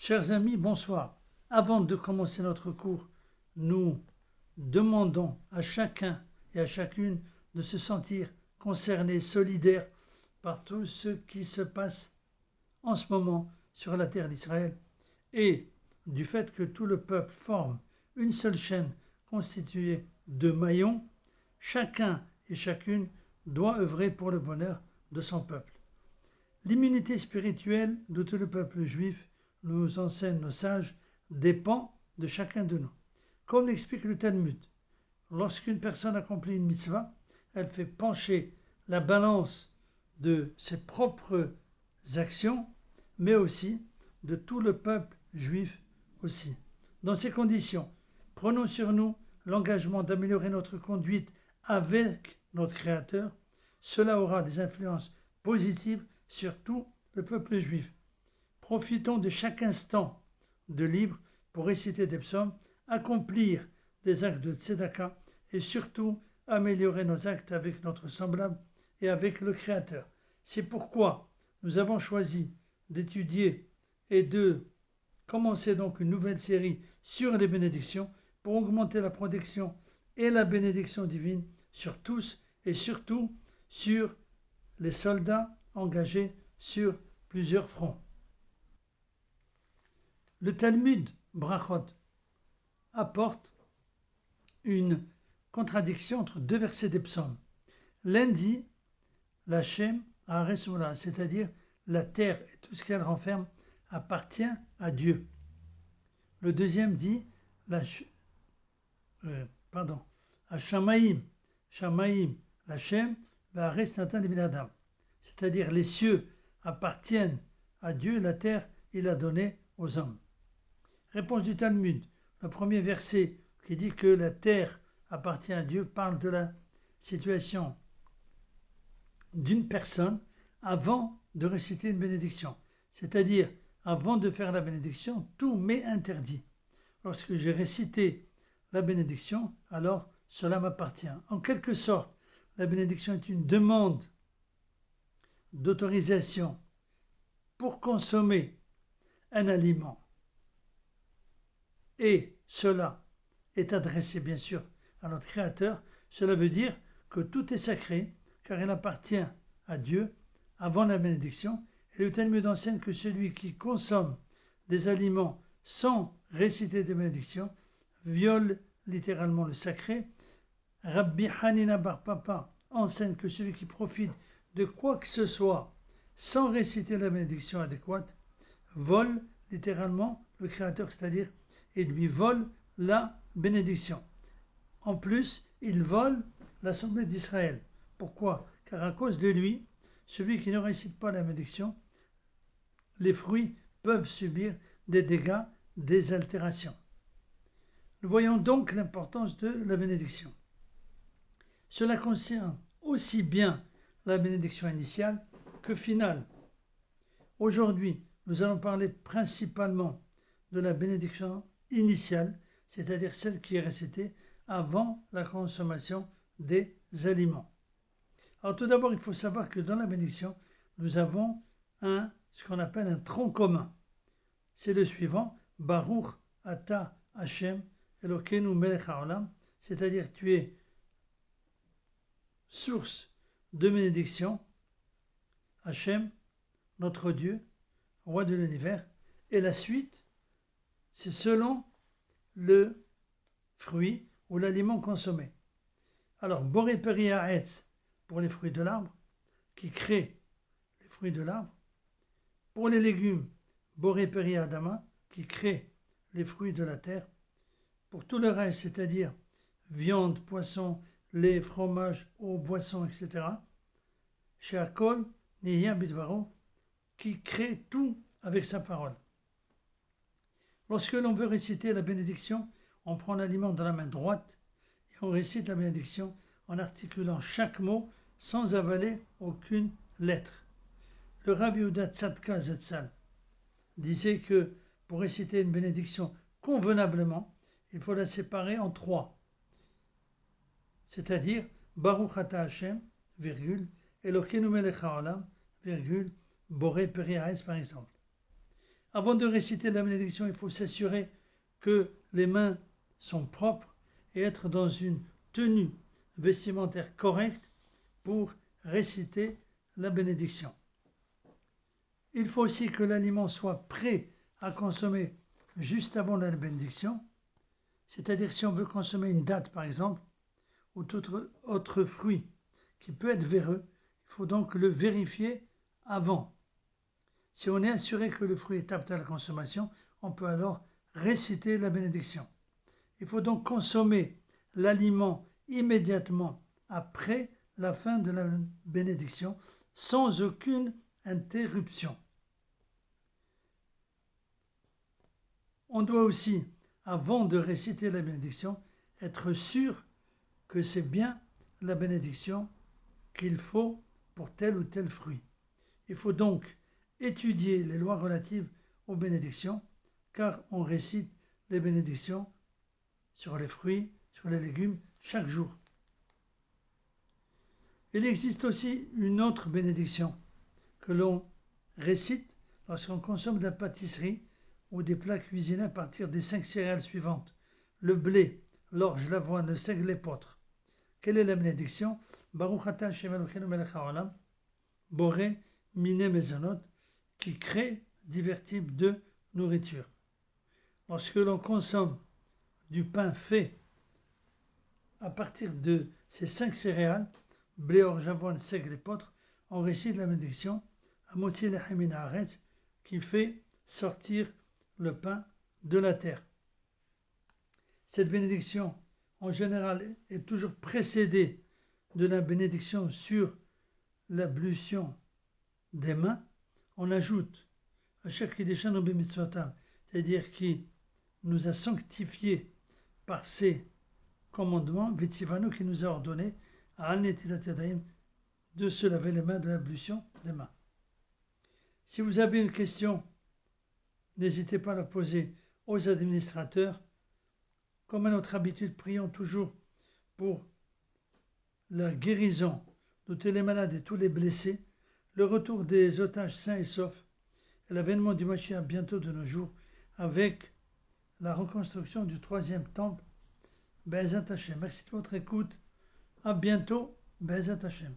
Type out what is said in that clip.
Chers amis, bonsoir. Avant de commencer notre cours, nous demandons à chacun et à chacune de se sentir concerné, solidaire par tout ce qui se passe en ce moment sur la terre d'Israël et du fait que tout le peuple forme une seule chaîne constituée de maillons, chacun et chacune doit œuvrer pour le bonheur de son peuple. L'immunité spirituelle de tout le peuple juif, nous enseignent nos sages, dépend de chacun de nous. Comme l'explique le Talmud, lorsqu'une personne accomplit une mitzvah, elle fait pencher la balance de ses propres actions, mais aussi de tout le peuple juif aussi. Dans ces conditions, prenons sur nous l'engagement d'améliorer notre conduite avec notre Créateur. Cela aura des influences positives sur tout le peuple juif. Profitons de chaque instant de libre pour réciter des psaumes, accomplir des actes de tzedaka et surtout améliorer nos actes avec notre semblable et avec le Créateur. C'est pourquoi nous avons choisi d'étudier et de commencer donc une nouvelle série sur les bénédictions pour augmenter la protection et la bénédiction divine sur tous et surtout sur les soldats engagés sur plusieurs fronts. Le Talmud Brachot apporte une contradiction entre deux versets des psaumes. L'un dit l'Hachem Haaretz, c'est-à-dire la terre et tout ce qu'elle renferme appartient à Dieu. Le deuxième dit Shamaim, l'Hachem Haaretz Natan Adam, c'est-à-dire les cieux appartiennent à Dieu, la terre il a donné aux hommes. Réponse du Talmud. Le premier verset qui dit que la terre appartient à Dieu parle de la situation d'une personne avant de réciter une bénédiction. C'est-à-dire, avant de faire la bénédiction, tout m'est interdit. Lorsque j'ai récité la bénédiction, alors cela m'appartient. En quelque sorte, la bénédiction est une demande d'autorisation pour consommer un aliment. Et cela est adressé bien sûr à notre Créateur. Cela veut dire que tout est sacré car il appartient à Dieu avant la bénédiction. Et le Talmud enseigne que celui qui consomme des aliments sans réciter de bénédiction viole littéralement le sacré. Rabbi Hanina bar Papa enseigne que celui qui profite de quoi que ce soit sans réciter la bénédiction adéquate vole littéralement le Créateur, c'est-à-dire et lui vole la bénédiction. En plus, il vole l'assemblée d'Israël. Pourquoi? Car à cause de lui, celui qui ne récite pas la bénédiction, les fruits peuvent subir des dégâts, des altérations. Nous voyons donc l'importance de la bénédiction. Cela concerne aussi bien la bénédiction initiale que finale. Aujourd'hui, nous allons parler principalement de la bénédiction initiale, c'est-à-dire celle qui est récitée avant la consommation des aliments. Alors tout d'abord, il faut savoir que dans la bénédiction, nous avons ce qu'on appelle un tronc commun. C'est le suivant, Baruch Ata Hashem Elokeinu Melech HaOlam, c'est-à-dire tu es source de bénédiction, Hashem, notre Dieu, roi de l'univers, et la suite, c'est selon le fruit ou l'aliment consommé. Alors, Boré Peri Haaretz pour les fruits de l'arbre, qui crée les fruits de l'arbre. Pour les légumes, Boré Peri Adama, qui crée les fruits de la terre. Pour tout le reste, c'est-à-dire viande, poisson, lait, fromage, eau, boisson, etc. Chez Akol, Nihya Bidvaro, qui crée tout avec sa parole. Lorsque l'on veut réciter la bénédiction, on prend l'aliment dans la main droite et on récite la bénédiction en articulant chaque mot sans avaler aucune lettre. Le Rabbi Yehuda Tzadka Zetzal disait que pour réciter une bénédiction convenablement, il faut la séparer en trois. C'est-à-dire Baruch Ata Hashem, virgule, Elokeinu Melech HaOlam, virgule, Boré Peri Haaretz par exemple. Avant de réciter la bénédiction, il faut s'assurer que les mains sont propres et être dans une tenue vestimentaire correcte pour réciter la bénédiction. Il faut aussi que l'aliment soit prêt à consommer juste avant la bénédiction, c'est-à-dire si on veut consommer une date par exemple, ou tout autre fruit qui peut être véreux, il faut donc le vérifier avant. Si on est assuré que le fruit est apte à la consommation, on peut alors réciter la bénédiction. Il faut donc consommer l'aliment immédiatement après la fin de la bénédiction, sans aucune interruption. On doit aussi, avant de réciter la bénédiction, être sûr que c'est bien la bénédiction qu'il faut pour tel ou tel fruit. Il faut donc étudier les lois relatives aux bénédictions, car on récite les bénédictions sur les fruits, sur les légumes, chaque jour. Il existe aussi une autre bénédiction que l'on récite lorsqu'on consomme de la pâtisserie ou des plats cuisinés à partir des 5 céréales suivantes: le blé, l'orge, l'avoine, le seigle, l'épeautre. Quelle est la bénédiction? Baruch atah Hashem Elokeinu melech haolam, boré miné mezonot, qui crée divers types de nourriture. Lorsque l'on consomme du pain fait à partir de ces 5 céréales, blé, orge, avoine, seigle, l'épeautre, on récite la bénédiction Amotzi lechem min haaretz, qui fait sortir le pain de la terre. Cette bénédiction, en général, est toujours précédée de la bénédiction sur l'ablution des mains. On ajoute à chaque Kiddushan b'mitzvotav, c'est-à-dire qui nous a sanctifiés par ses commandements, V'tzivanu, qui nous a ordonné à netilat yadayim, de se laver les mains de l'ablution des mains. Si vous avez une question, n'hésitez pas à la poser aux administrateurs. Comme à notre habitude, prions toujours pour la guérison de tous les malades et tous les blessés, le retour des otages sains et saufs, et l'avènement du Mashiach bientôt de nos jours, avec la reconstruction du 3e temple. Be'ezat Hashem. Merci de votre écoute. À bientôt. Be'ezat Hashem.